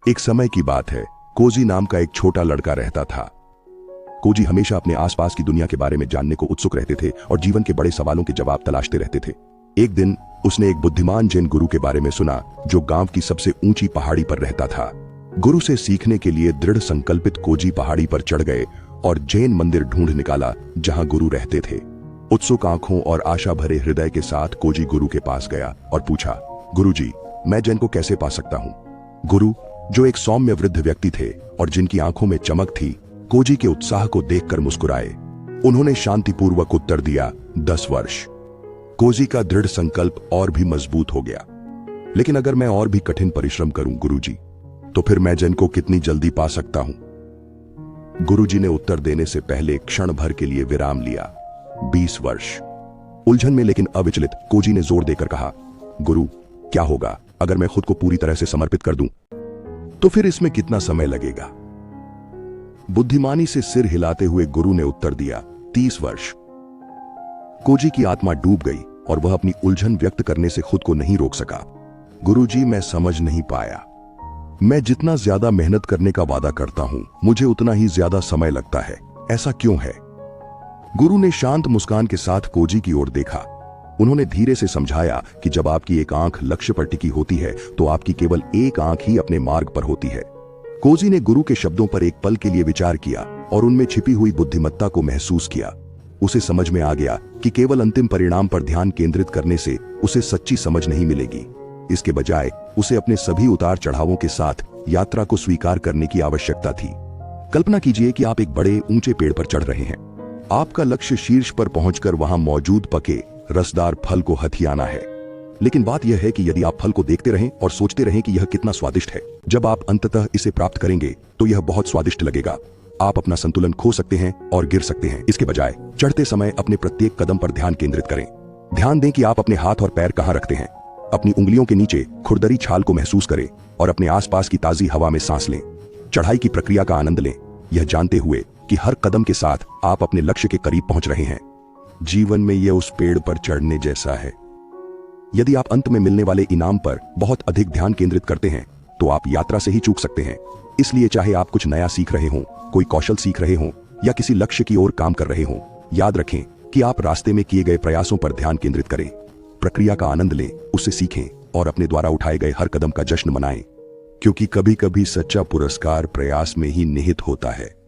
एक समय की बात है, कोजी नाम का एक छोटा लड़का रहता था। कोजी हमेशा अपने आसपास की दुनिया के बारे में जानने को उत्सुक रहते थे और जीवन के बड़े सवालों के जवाब तलाशते रहते थे। एक दिन उसने एक बुद्धिमान जैन गुरु के बारे में सुना जो गांव की सबसे ऊंची पहाड़ी पर रहता था। गुरु से सीखने के लिए दृढ़ संकल्पित कोजी पहाड़ी पर चढ़ गए और जैन मंदिर ढूंढ निकाला जहां गुरु रहते थे। उत्सुक आंखों और आशा भरे हृदय के साथ कोजी गुरु के पास गया और पूछा, गुरुजी, मैं जैन को कैसे पा सकता हूं? गुरु, जो एक सौम्य वृद्ध व्यक्ति थे और जिनकी आंखों में चमक थी, कोजी के उत्साह को देखकर मुस्कुराए। उन्होंने शांतिपूर्वक उत्तर दिया, 10 वर्ष। कोजी का दृढ़ संकल्प और भी मजबूत हो गया। लेकिन अगर मैं और भी कठिन परिश्रम करूं गुरुजी, तो फिर मैं जैन को कितनी जल्दी पा सकता हूं? गुरुजी ने उत्तर देने से पहले क्षण भर के लिए विराम लिया। 20 वर्ष। उलझन में लेकिन अविचलित कोजी ने जोर देकर कहा, गुरु, क्या होगा अगर मैं खुद को पूरी तरह से समर्पित कर दूं? तो फिर इसमें कितना समय लगेगा? बुद्धिमानी से सिर हिलाते हुए गुरु ने उत्तर दिया, 30 वर्ष। कोजी की आत्मा डूब गई और वह अपनी उलझन व्यक्त करने से खुद को नहीं रोक सका। गुरुजी, मैं समझ नहीं पाया। मैं जितना ज्यादा मेहनत करने का वादा करता हूं, मुझे उतना ही ज्यादा समय लगता है। ऐसा क्यों है? गुरु ने शांत मुस्कान के साथ कोजी की ओर देखा। उन्होंने धीरे से समझाया कि जब आपकी एक आंख लक्ष्य पर टिकी होती है तो आपकी केवल एक आंख ही अपने मार्ग पर होती है। कोजी ने गुरु के शब्दों पर एक पल के लिए विचार किया और उनमें छिपी हुई बुद्धिमत्ता को महसूस किया। उसे समझ में आ गया कि केवल अंतिम परिणाम पर ध्यान केंद्रित करने से उसे सच्ची समझ नहीं मिलेगी। इसके बजाय उसे अपने सभी उतार चढ़ावों के साथ यात्रा को स्वीकार करने की आवश्यकता थी। कल्पना कीजिए कि आप एक बड़े ऊंचे पेड़ पर चढ़ रहे हैं। आपका लक्ष्य शीर्ष पर पहुंचकर वहां मौजूद पके रसदार फल को हथियाना है। लेकिन बात यह है कि यदि आप फल को देखते रहें और सोचते रहें कि यह कितना स्वादिष्ट है, जब आप अंततः इसे प्राप्त करेंगे तो यह बहुत स्वादिष्ट लगेगा। आप अपना संतुलन खो सकते हैं और गिर सकते हैं। इसके बजाय चढ़ते समय अपने प्रत्येक कदम पर ध्यान केंद्रित करें। ध्यान दें कि आप अपने हाथ और पैर कहां रखते हैं। अपनी उंगलियों के नीचे खुरदरी छाल को महसूस करें और अपने आसपास की ताजी हवा में सांस लें। चढ़ाई की प्रक्रिया का आनंद लें, यह जानते हुए कि हर कदम के साथ आप अपने लक्ष्य के करीब पहुंच रहे हैं। जीवन में यह उस पेड़ पर चढ़ने जैसा है। यदि आप अंत में मिलने वाले इनाम पर बहुत अधिक ध्यान केंद्रित करते हैं तो आप यात्रा से ही चूक सकते हैं। इसलिए चाहे आप कुछ नया सीख रहे हों, कोई कौशल सीख रहे हों या किसी लक्ष्य की ओर काम कर रहे हों, याद रखें कि आप रास्ते में किए गए प्रयासों पर ध्यान केंद्रित करें। प्रक्रिया का आनंद लें, उससे सीखें और अपने द्वारा उठाए गए हर कदम का जश्न मनाएं, क्योंकि कभी कभी सच्चा पुरस्कार प्रयास में ही निहित होता है।